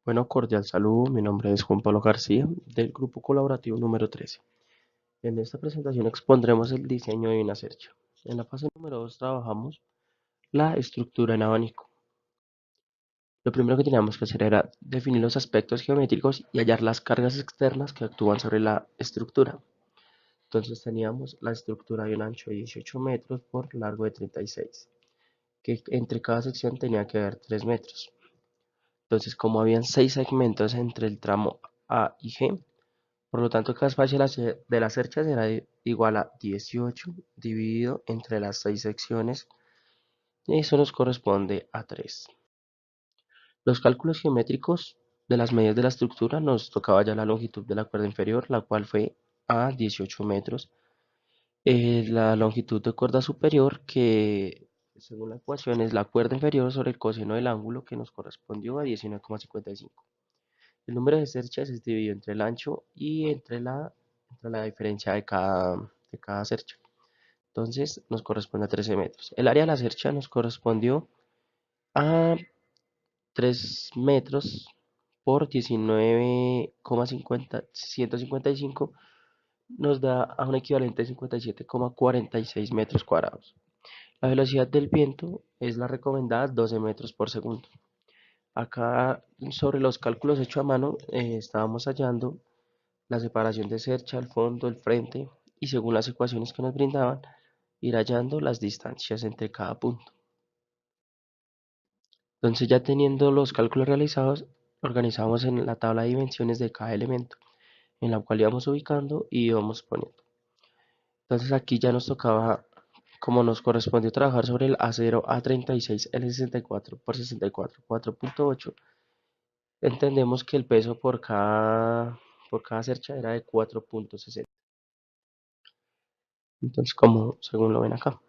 Bueno, cordial saludo. Mi nombre es Juan Pablo García, del grupo colaborativo número 13. En esta presentación expondremos el diseño de una cercha. En la fase número 2 trabajamos la estructura en abanico. Lo primero que teníamos que hacer era definir los aspectos geométricos y hallar las cargas externas que actúan sobre la estructura. Entonces teníamos la estructura de un ancho de 18 metros por largo de 36, que entre cada sección tenía que haber 3 metros. Entonces, como habían 6 segmentos entre el tramo A y G, por lo tanto, cada espacio de la cercha será igual a 18 dividido entre las 6 secciones y eso nos corresponde a 3. Los cálculos geométricos de las medidas de la estructura nos tocaba ya la longitud de la cuerda inferior, la cual fue a 18 metros. La longitud de cuerda superior, que según la ecuación es la cuerda inferior sobre el coseno del ángulo, que nos correspondió a 19,55. El número de cerchas es dividido entre el ancho y entre la diferencia de cada cercha. Entonces nos corresponde a 13 metros. El área de la cercha nos correspondió a 3 metros por 19,155, nos da a un equivalente de 57,46 metros cuadrados. La velocidad del viento es la recomendada 12 metros por segundo. Acá sobre los cálculos hechos a mano estábamos hallando la separación de cercha, el fondo, el frente y según las ecuaciones que nos brindaban, ir hallando las distancias entre cada punto. Entonces ya teniendo los cálculos realizados, organizamos en la tabla de dimensiones de cada elemento, en la cual íbamos ubicando y íbamos poniendo. Entonces aquí ya nos tocaba, como nos correspondió trabajar sobre el acero A36 L64 por 64 4.8, entendemos que el peso por cada cercha era de 4.60. Entonces, como según lo ven acá.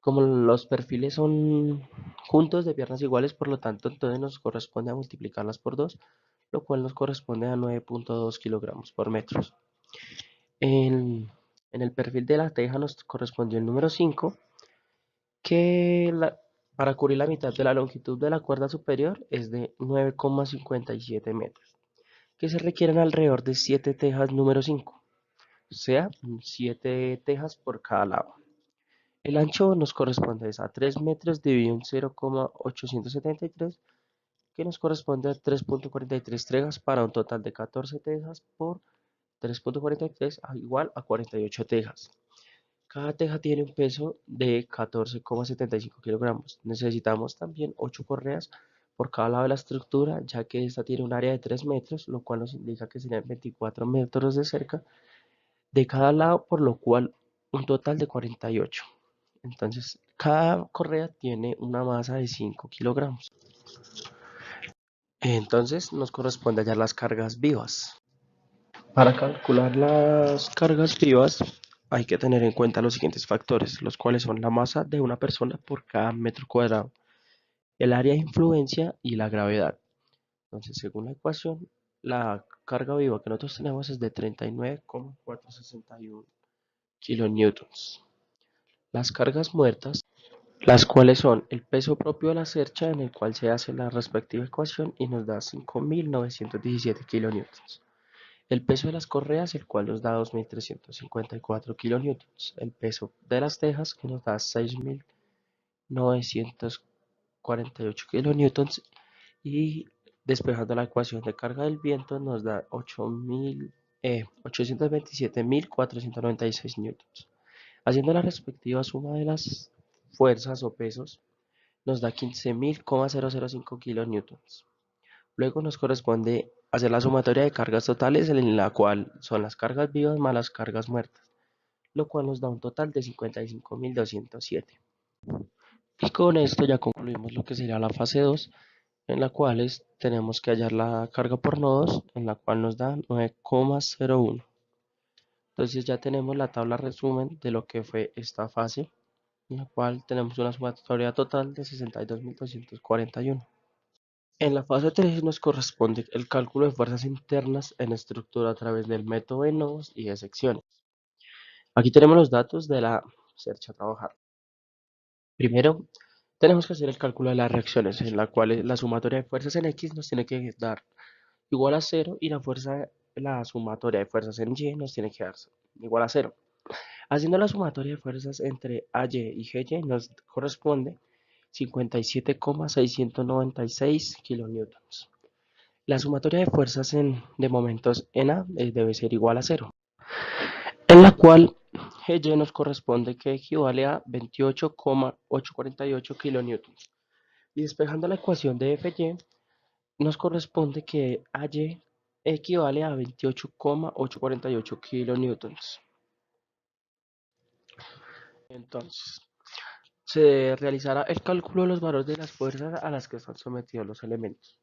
Como los perfiles son juntos de piernas iguales, por lo tanto, entonces nos corresponde a multiplicarlas por 2, lo cual nos corresponde a 9.2 kilogramos por metro. En el perfil de la teja nos correspondió el número 5, para cubrir la mitad de la longitud de la cuerda superior es de 9,57 metros, que se requieren alrededor de 7 tejas número 5, o sea, 7 tejas por cada lado. El ancho nos corresponde a 3 metros dividido en 0,873, que nos corresponde a 3.43 tejas para un total de 14 tejas por 3.43 igual a 48 tejas. Cada teja tiene un peso de 14,75 kilogramos. Necesitamos también 8 correas por cada lado de la estructura, ya que esta tiene un área de 3 metros, lo cual nos indica que serían 24 metros de cerca de cada lado, por lo cual un total de 48. Entonces, cada correa tiene una masa de 5 kilogramos. Entonces, nos corresponde hallar las cargas vivas. Para calcular las cargas vivas, hay que tener en cuenta los siguientes factores, los cuales son la masa de una persona por cada metro cuadrado, el área de influencia y la gravedad. Entonces, según la ecuación, la carga viva que nosotros tenemos es de 39,461 kilonewtons. Las cargas muertas, las cuales son el peso propio de la cercha en el cual se hace la respectiva ecuación y nos da 5.917 kilonewtons. El peso de las correas, el cual nos da 2.354 kilonewtons. El peso de las tejas, que nos da 6.948 kilonewtons. Y despejando la ecuación de carga del viento, nos da 827.496 newtons. Haciendo la respectiva suma de las fuerzas o pesos, nos da 15.005 kilonewtons. Luego nos corresponde hacer la sumatoria de cargas totales, en la cual son las cargas vivas más las cargas muertas, lo cual nos da un total de 55.207. Y con esto ya concluimos lo que sería la fase 2, en la cual tenemos que hallar la carga por nodos, en la cual nos da 9,01. Entonces ya tenemos la tabla resumen de lo que fue esta fase, en la cual tenemos una sumatoria total de 62.241. En la fase 3 nos corresponde el cálculo de fuerzas internas en estructura a través del método de nodos y de secciones. Aquí tenemos los datos de la cercha a trabajar. Primero, tenemos que hacer el cálculo de las reacciones, en la cual la sumatoria de fuerzas en X nos tiene que dar igual a cero y la sumatoria de fuerzas en Y nos tiene que dar igual a cero. Haciendo la sumatoria de fuerzas entre AY y GY nos corresponde 57,696 kilonewtons. La sumatoria de fuerzas de momentos en A debe ser igual a cero, en la cual GY nos corresponde que equivale a 28,848 kilonewtons. Y despejando la ecuación de FY, nos corresponde que AY equivale a 28,848 kilonewtons. Entonces, se realizará el cálculo de los valores de las fuerzas a las que están sometidos los elementos,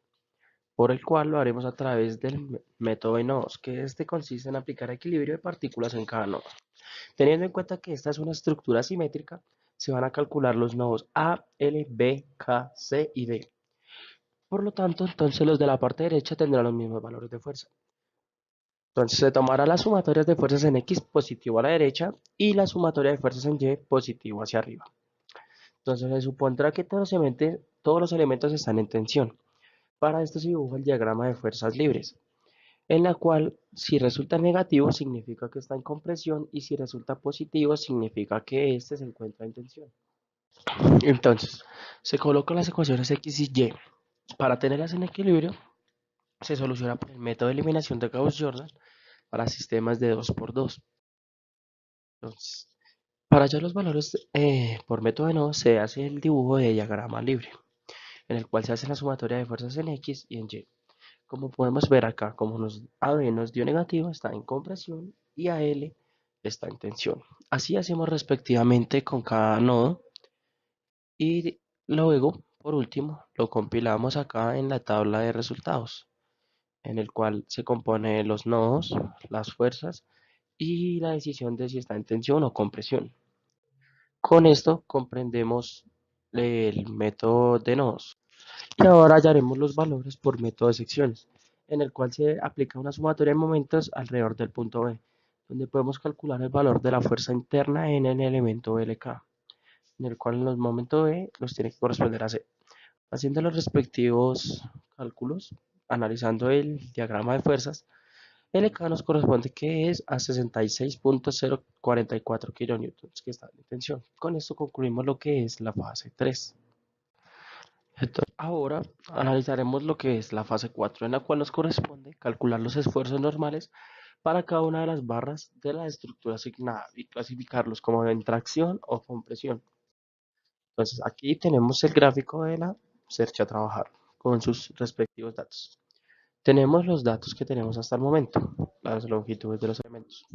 por el cual lo haremos a través del método de nodos, que este consiste en aplicar equilibrio de partículas en cada nodo. Teniendo en cuenta que esta es una estructura simétrica, se van a calcular los nodos A, L, B, K, C y D. Por lo tanto, entonces los de la parte derecha tendrán los mismos valores de fuerza. Entonces se tomará las sumatorias de fuerzas en X positivo a la derecha y la sumatoria de fuerzas en Y positivo hacia arriba. Entonces se supondrá que todos los elementos están en tensión. Para esto se dibuja el diagrama de fuerzas libres, en la cual si resulta negativo significa que está en compresión y si resulta positivo significa que éste se encuentra en tensión. Entonces, se colocan las ecuaciones X y Y. Para tenerlas en equilibrio, se soluciona por el método de eliminación de Gauss-Jordan para sistemas de 2 por 2. Entonces, para hallar los valores por método de nodo se hace el dibujo de diagrama libre, en el cual se hace la sumatoria de fuerzas en X y en Y. Como podemos ver acá, como AB nos dio negativo, está en compresión y AL está en tensión. Así hacemos respectivamente con cada nodo y luego, por último, lo compilamos acá en la tabla de resultados, en el cual se compone de los nodos, las fuerzas y la decisión de si está en tensión o compresión. Con esto comprendemos el método de nodos. Y ahora hallaremos los valores por método de secciones, en el cual se aplica una sumatoria de momentos alrededor del punto B, donde podemos calcular el valor de la fuerza interna en el elemento LK, en el cual en los momentos B nos tiene que corresponder a C. Haciendo los respectivos cálculos, analizando el diagrama de fuerzas, LK nos corresponde que es a 66,044 kilonewtons que está en tensión. Con esto concluimos lo que es la fase 3. Entonces, ahora analizaremos lo que es la fase 4, en la cual nos corresponde calcular los esfuerzos normales para cada una de las barras de la estructura asignada y clasificarlos como en tracción o compresión. Entonces, aquí tenemos el gráfico de la cercha a trabajar con sus respectivos datos. Tenemos los datos que tenemos hasta el momento, las longitudes de los elementos.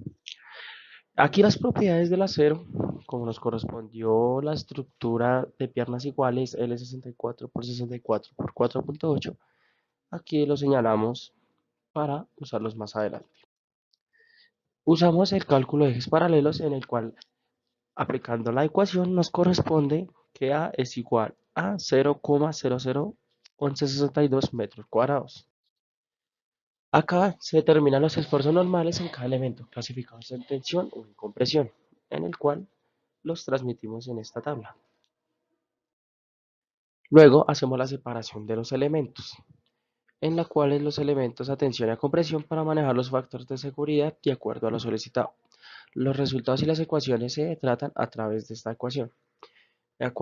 Aquí las propiedades del acero, como nos correspondió la estructura de piernas iguales L64 por 64 por 4.8, aquí lo señalamos para usarlos más adelante. Usamos el cálculo de ejes paralelos en el cual, aplicando la ecuación, nos corresponde que A es igual a 0,001162 metros cuadrados. Acá se determinan los esfuerzos normales en cada elemento, clasificados en tensión o en compresión, en el cual los transmitimos en esta tabla. Luego hacemos la separación de los elementos, en la cual los elementos a tensión y a compresión para manejar los factores de seguridad de acuerdo a lo solicitado. Los resultados y las ecuaciones se tratan a través de esta ecuación, en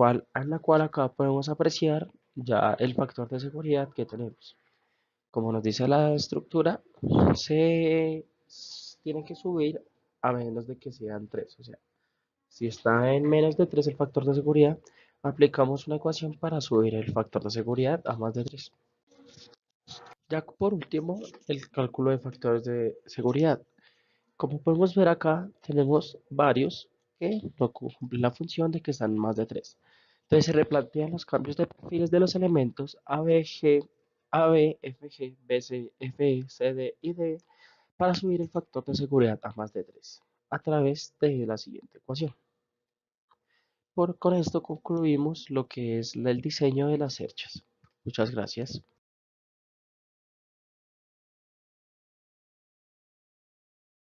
la cual acá podemos apreciar ya el factor de seguridad que tenemos. Como nos dice la estructura, se tiene que subir a menos de que sean 3. O sea, si está en menos de 3 el factor de seguridad, aplicamos una ecuación para subir el factor de seguridad a más de 3. Ya por último, el cálculo de factores de seguridad. Como podemos ver acá, tenemos varios que no cumplen la función de que están más de 3. Entonces se replantean los cambios de perfiles de los elementos ABG, AB, FG, BC, FE, CD y D para subir el factor de seguridad a más de 3 a través de la siguiente ecuación. Con esto concluimos lo que es el diseño de las cerchas. Muchas gracias.